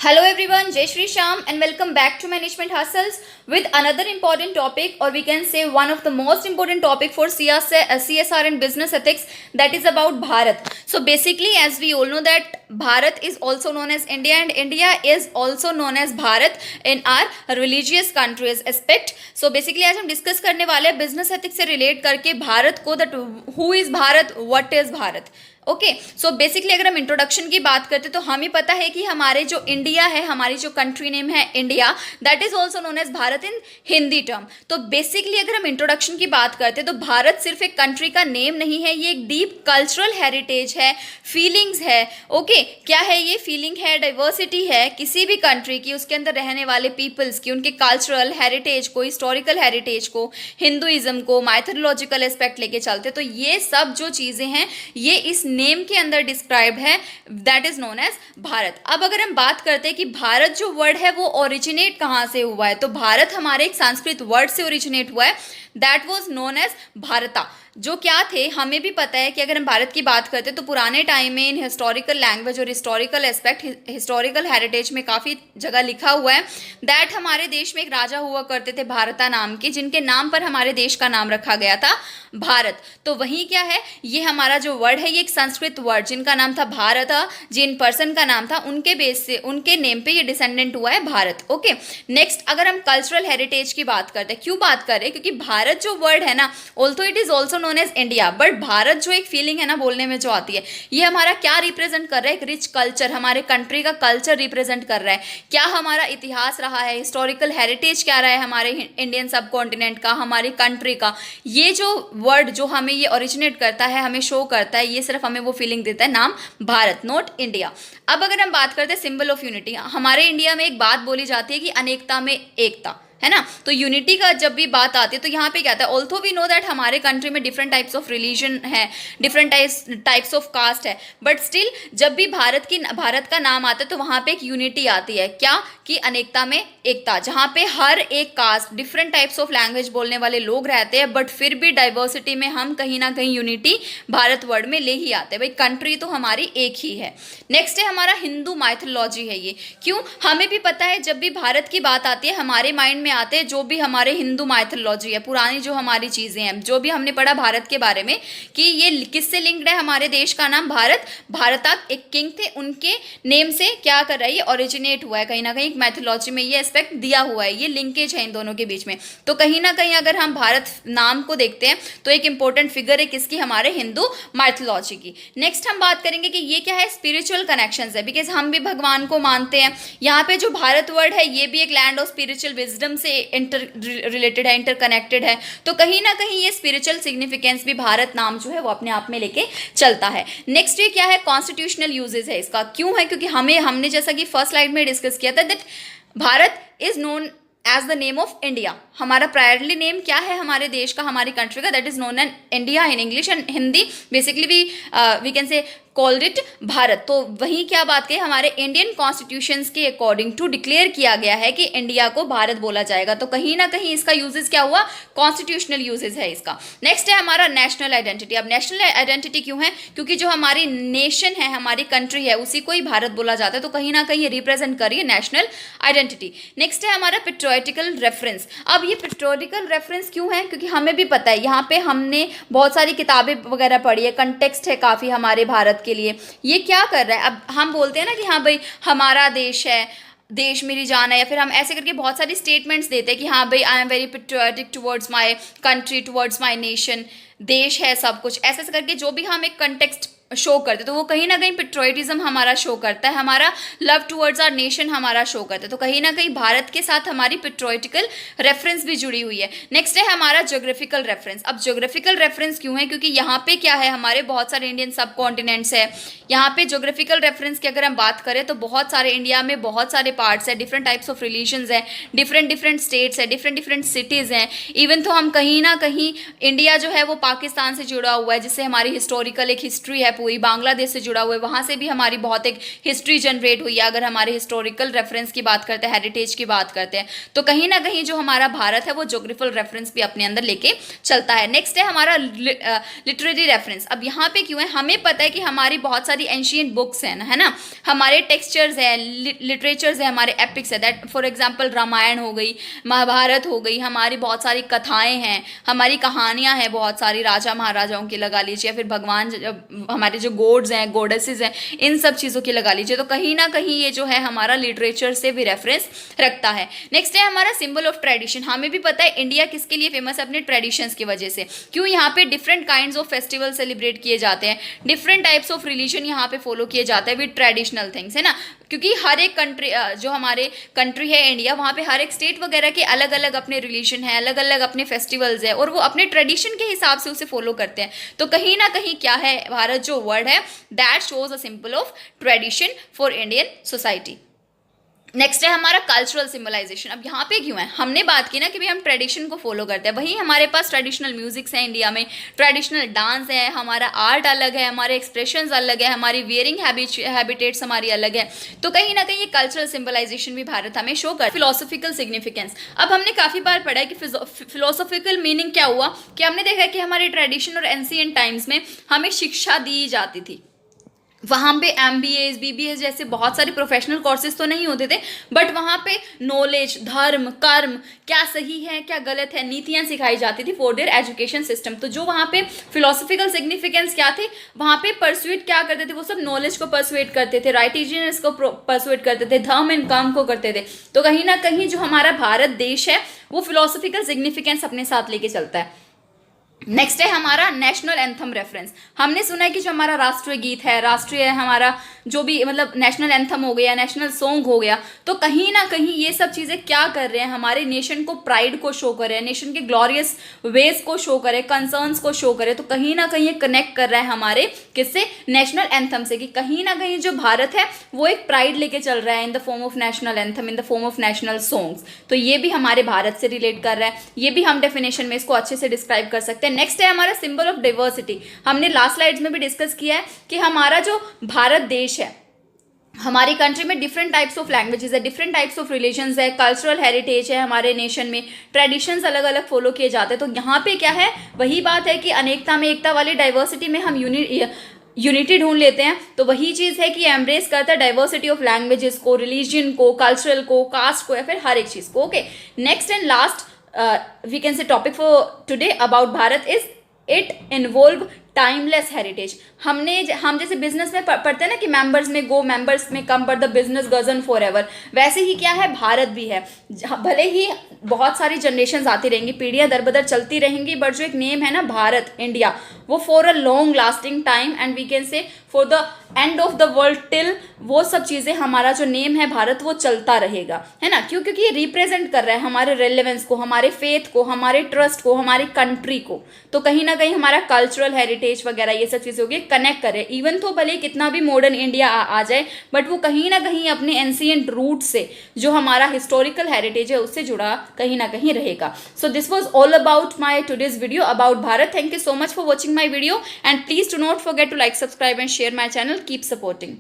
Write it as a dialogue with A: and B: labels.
A: Hello everyone, Jai Shri Sham and welcome back to Management Hustles with another important topic, or we can say one of the most important topic for CSR and business ethics, that is about Bharat. So basically, as we all know that Bharat is also known as India and India is also known as Bharat in our religious countries aspect. So basically आज हम discuss करने वाले हैं business ethics से relate करके भारत को, that who is Bharat, what is Bharat. Okay, so basically अगर हम इंट्रोडक्शन की बात करते तो हमें पता है कि हमारे जो इंडिया है, हमारी जो कंट्री नेम है India, that is also known as Bharat in Hindi term. तो बेसिकली अगर हम इंट्रोडक्शन की बात करते तो भारत सिर्फ एक कंट्री का नेम नहीं है, ये एक डीप कल्चरल हेरिटेज है, फीलिंग्स है. ओके, क्या है ये? फीलिंग है, डाइवर्सिटी है किसी भी कंट्री की, उसके अंदर रहने वाले पीपल्स की, उनके कल्चरल हेरिटेज को, हिस्टोरिकल हेरिटेज को, हिंदुइज्म को, माइथोलॉजिकल एस्पेक्ट लेके चलते. तो ये सब जो चीज़ें हैं ये इस नेम के अंदर डिस्क्राइब है, that is known as Bharat. अब अगर हम बात करते हैं कि भारत जो वर्ड है वो ओरिजिनेट कहाँ से हुआ है, तो भारत हमारे एक संस्कृत वर्ड से ओरिजिनेट हुआ है, दैट वाज नोन एज भारता. जो क्या थे हमें भी पता है कि अगर हम भारत की बात करते हैं तो पुराने टाइम में इन हिस्टोरिकल लैंग्वेज और हिस्टोरिकल एस्पेक्ट, हिस्टोरिकल हेरिटेज में काफ़ी जगह लिखा हुआ है दैट हमारे देश में एक राजा हुआ करते थे भारता नाम के, जिनके नाम पर हमारे देश का नाम रखा गया था भारत. तो वही क्या है, ये हमारा जो वर्ड है ये एक संस्कृत वर्ड, जिनका नाम था भारत, जिन पर्सन का नाम था उनके बेस से, उनके नेम पे ये डिसेंडेंट हुआ है भारत. ओके, नेक्स्ट अगर हम कल्चरल हेरिटेज की बात करते हैं, क्यों बात कर रहे हैं, क्योंकि भारत जो वर्ड है ना, also it is also known as India, but Bharat जो एक फीलिंग है ना बोलने में जो आती है, ये हमारा क्या रिप्रेजेंट कर रहा है? एक रिच कल्चर, हमारे कंट्री का कल्चर रिप्रेजेंट कर रहा है. क्या हमारा इतिहास रहा है, हिस्टोरिकल हेरिटेज क्या रहा है हमारे इंडियन सब कॉन्टिनेंट का, हमारी कंट्री का. ये जो वर्ड जो हमें ये ओरिजिनेट करता है, हमें शो करता है, ये सिर्फ हमें वो फीलिंग देता है, नाम भारत, नॉट इंडिया. अब अगर हम बात करते हैं सिंबल ऑफ यूनिटी, हमारे इंडिया में एक बात बोली जाती है कि अनेकता में एकता, है ना. तो यूनिटी का जब भी बात आती है तो यहाँ पे क्या आता है, ऑल्थो वी नो दैट हमारे कंट्री में डिफरेंट टाइप्स ऑफ रिलीजन है, डिफरेंट टाइप्स ऑफ कास्ट है, बट स्टिल जब भी भारत का नाम आता है तो वहाँ पे एक यूनिटी आती है, क्या कि अनेकता में एकता, जहाँ पे हर एक caste, different types of language बोलने वाले लोग रहते हैं, बट फिर भी डाइवर्सिटी में हम कहीं ना कहीं यूनिटी भारत वर्ड में ले ही आते हैं. भाई कंट्री तो हमारी एक ही है. नेक्स्ट है हमारा हिंदू माइथोलॉजी है. ये क्यों, हमें भी पता है जब भी भारत की बात आती है हमारे माइंड में आते हैं जो भी हमारे हिंदू माइथोलॉजी है, पुरानी जो हमारी चीज़ें हैं, जो भी हमने पढ़ा भारत के बारे में कि ये किससे लिंक्ड है, हमारे देश का नाम भारत, भारता एक किंग थे, उनके नेम से क्या कर रहा है, ये ओरिजिनेट हुआ है कहीं ना कहीं माइथोलॉजी में, ये एस्पेक्ट दिया हुआ है, ये लिंकेज है इन दोनों के बीच में. तो कहीं ना कहीं अगर हम भारत नाम को देखते हैं तो एक इंपॉर्टेंट फिगर है किसकी, हमारे हिंदू माइथोलॉजी की. नेक्स्ट हम बात करेंगे कि ये क्या है, स्पिरिचुअल कनेक्शंस है, बिकॉज हम भी भगवान को मानते हैं. यहाँ पे जो भारत वर्ड है ये भी एक लैंड ऑफ स्पिरिचुअल विजडम से इंटर रिलेटेड है, इंटरकनेक्टेड है. तो कहीं ना कहीं ये स्पिरिचुअल सिग्निफिकेंस भी भारत नाम जो है वो अपने आप में लेके चलता है. नेक्स्ट ये क्या है, कॉन्स्टिट्यूशनल यूजेस है इसका. क्यों है, क्योंकि हमने जैसा कि फर्स्ट स्लाइड में डिस्कस किया था that Bharat is known as the name of India. हमारा प्रायरली नेम क्या है हमारे देश का, हमारी कंट्री का, that is known an India in English and Hindi basically we can say called it Bharat. तो वहीं क्या बात कही, हमारे इंडियन कॉन्स्टिट्यूशंस के अकॉर्डिंग टू डिक्लेयर किया गया है कि इंडिया को भारत बोला जाएगा. तो कहीं ना कहीं इसका यूजेस क्या हुआ, कॉन्स्टिट्यूशनल यूजेस है इसका. नेक्स्ट है हमारा नेशनल आइडेंटिटी. अब नेशनल आइडेंटिटी क्यों है, क्योंकि जो हमारी नेशन है, हमारी कंट्री है, उसी को ही भारत बोला जाता है. तो कहीं ना कहीं ये रिप्रेजेंट कर रही है नेशनल आइडेंटिटी. नेक्स्ट है हमारा पेट्रियोटिकल रेफरेंस. अब ये पेट्रियोटिकल रेफरेंस क्यों है, क्योंकि हमें भी पता है, यहाँ पे हमने बहुत सारी किताबें वगैरह पढ़ी है, कंटेक्स्ट है काफ़ी हमारे भारत के लिए. ये क्या कर रहा है, अब हम बोलते हैं ना कि हाँ भाई हमारा देश है, देश मेरी जान है, या फिर हम ऐसे करके बहुत सारी स्टेटमेंट्स देते हैं कि हाँ भाई I am very patriotic towards my country, towards my nation, देश है सब कुछ, ऐसे ऐसे करके जो भी हम एक कंटेक्स्ट शो करते, तो वो कहीं ना कहीं पेट्रियोटिज्म हमारा शो करता है, हमारा लव टुवर्ड्स आवर नेशन हमारा शो करता है. तो कहीं ना कहीं भारत के साथ हमारी पेट्रियोटिकल रेफरेंस भी जुड़ी हुई है. नेक्स्ट है हमारा ज्योग्राफिकल रेफरेंस. अब ज्योग्राफिकल रेफरेंस क्यों है, क्योंकि यहाँ पे क्या है, हमारे बहुत सारे इंडियन सब कॉन्टिनेंट्स है. यहाँ पे ज्योग्राफिकल रेफरेंस की अगर हम बात करें तो बहुत सारे इंडिया में बहुत सारे पार्ट्स है, डिफरेंट टाइप्स ऑफ रिलीजन्स है, डिफरेंट स्टेट्स है, डिफरेंट सिटीज़ हैं. इवन तो हम कहीं ना कहीं इंडिया जो है वो पाकिस्तान से जुड़ा हुआ है, जिससे हमारी हिस्टोरिकल एक हिस्ट्री है हुई, बांग्लादेश से जुड़ा हुआ है, वहाँ से भी हमारी बहुत एक हिस्ट्री जनरेट हुई है। अगर हमारे हिस्टोरिकल रेफरेंस की बात करते हैं, हेरिटेज की बात करते हैं, तो कहीं ना कहीं जो हमारा भारत है वो जोग्राफिकल रेफरेंस भी अपने अंदर लेके चलता है। नेक्स्ट है हमारा लिटरेरी रेफरेंस। अब यहाँ पे क्यों है, हमें पता है कि हमारी बहुत सारी एंशियंट बुक्स हैं, है ना, हमारे टेक्सचर्स हैं, लिटरेचर्स है, हमारे एपिक्स है, दैट फॉर एग्जाम्पल रामायण हो गई, महाभारत हो गई, हमारी बहुत सारी कथाएं हैं, हमारी कहानियां हैं बहुत सारी, राजा महाराजाओं की लगा लीजिए, या फिर भगवान हमारे जो गॉड्स हैं, गॉडेसेस हैं, इन सब चीज़ों की लगा लीजिए। तो कहीं ना कहीं ये जो है हमारा लिटरेचर से भी रेफरेंस रखता है। नेक्स्ट है हमारा सिंबल ऑफ ट्रेडिशन। हमें भी पता है इंडिया किसके लिए फेमस है, अपने ट्रेडिशंस की वजह से। क्यों, यहाँ पे different kinds of festival celebrate किए जाते हैं, डिफरेंट टाइप्स ऑफ रिलीजन यहाँ पे फॉलो किए जाते हैं विद ट्रेडिशनल थिंग्स, है ना, क्योंकि हर एक कंट्री जो हमारे कंट्री है इंडिया, वहाँ पे हर एक स्टेट वगैरह के अलग अलग अपने रिलीजन है, अलग अलग अपने फेस्टिवल्स है, और वो अपने ट्रेडिशन के हिसाब से उसे फॉलो करते हैं। तो कहीं ना कहीं क्या है, भारत जो वर्ड है that shows a symbol of tradition for Indian society. Next है हमारा कल्चरल सिंबलाइजेशन। अब यहाँ पे क्यों है, हमने बात की ना कि भाई हम ट्रेडिशन को फॉलो करते हैं, वहीं हमारे पास ट्रेडिशनल म्यूजिक्स हैं इंडिया में, ट्रेडिशनल डांस है, हमारा आर्ट अलग है, हमारे एक्सप्रेशंस अलग है, हमारी वियरिंग हैबिटेट्स हमारी अलग है। तो कहीं ना कहीं ये कल्चरल सिंबलाइजेशन भी भारत हमें शो कर। फिलोसॉफिकल सिग्निफिकेंस, अब हमने काफ़ी बार पढ़ा है कि फिलोसॉफिकल मीनिंग क्या हुआ, कि हमने देखा कि हमारे ट्रेडिशन और एंशिएंट टाइम्स में हमें शिक्षा दी जाती थी, वहाँ पे MBAs BBAs जैसे बहुत सारे प्रोफेशनल कोर्सेज तो नहीं होते थे, बट वहाँ पे नॉलेज, धर्म, कर्म, क्या सही है क्या गलत है, नीतियाँ सिखाई जाती थी फॉर देयर एजुकेशन सिस्टम। तो जो वहाँ पे फिलोसॉफिकल सिग्निफिकेंस क्या थे, वहाँ पे परसुएट क्या करते थे, वो सब नॉलेज को परसुएट करते थे, राइटिजियंस को परसुएट करते थे, धर्म एंड काम को करते थे। तो कहीं ना कहीं जो हमारा भारत देश है वो फिलोसॉफिकल सिग्निफिकेंस अपने साथ लेके चलता है। नेक्स्ट है हमारा नेशनल एंथम रेफरेंस। हमने सुना है कि जो हमारा राष्ट्रीय गीत है, राष्ट्रीय हमारा जो भी मतलब नेशनल एंथम हो गया, नेशनल सॉन्ग हो गया, तो कहीं ना कहीं ये सब चीज़ें क्या कर रहे हैं, हमारे नेशन को प्राइड को शो कर रहे हैं, नेशन के ग्लोरियस वेज को शो करे, कंसर्न्स को शो करे। तो कहीं ना कहीं ये कनेक्ट कर रहा है हमारे किससे, नेशनल एंथम से, कि कहीं ना कहीं जो भारत है वो एक प्राइड लेके चल रहा है in the form of national anthem, in the form of national songs. तो ये भी हमारे भारत से रिलेट कर रहा है, ये भी हम डेफिनेशन में इसको अच्छे से डिस्क्राइब कर सकते हैं। नेक्स्ट है हमारा सिंबल ऑफ डाइवर्सिटी। हमने लास्ट स्लाइड्स में भी डिस्कस किया है कि हमारा जो भारत देश है, हमारी कंट्री में डिफरेंट टाइप्स ऑफ लैंग्वेजेस है, डिफरेंट टाइप्स ऑफ रिलीजन्स है, कल्चरल हेरिटेज है, हमारे नेशन में ट्रेडिशंस अलग अलग फॉलो किए जाते हैं। तो यहाँ पे क्या है, वही बात है कि अनेकता में एकता वाली डाइवर्सिटी में हम यूनिटी ढूंढ लेते हैं। तो वही चीज़ है कि एम्ब्रेस करता है डाइवर्सिटी ऑफ लैंग्वेजेस को, रिलीजन को, कल्चरल को, कास्ट को, या फिर हर एक चीज़ को। Okay, next and last we can say topic for today about Bharat is it involve timeless heritage. हम जैसे बिजनेस में पढ़ते हैं ना कि मेंबर्स में गो मेंबर्स में कम बट द बिजनेस गज़ ऑन फॉर एवर, वैसे ही क्या है भारत भी है। भले ही बहुत सारी जनरेशन आती रहेंगी, पीढ़ियाँ दर बदर चलती रहेंगी, बट जो एक नेम है ना भारत, इंडिया, वो for a long lasting time and we can say for the end of the world till, वो सब चीज़ें, हमारा जो नेम है भारत वो चलता रहेगा, है ना। क्यों, क्योंकि ये रिप्रेजेंट कर रहा है हमारे रेलेवेंस को, हमारे फेथ को, हमारे ट्रस्ट को, हमारी कंट्री को। तो कहीं ना कहीं हमारा कल्चरल हेरिटेज वगैरह ये सब चीज़ें होगी कनेक्ट करे। इवन तो भले कितना भी मॉडर्न इंडिया आ जाए, बट वो कहीं ना कहीं अपने एंशिएंट रूट से, जो हमारा हिस्टोरिकल हेरिटेज है, उससे जुड़ा कहीं ना कहीं रहेगा। So this was all about my today's video about Bharat. Thank you so much for watching my video and please do not forget to like, subscribe and share my channel. Keep supporting.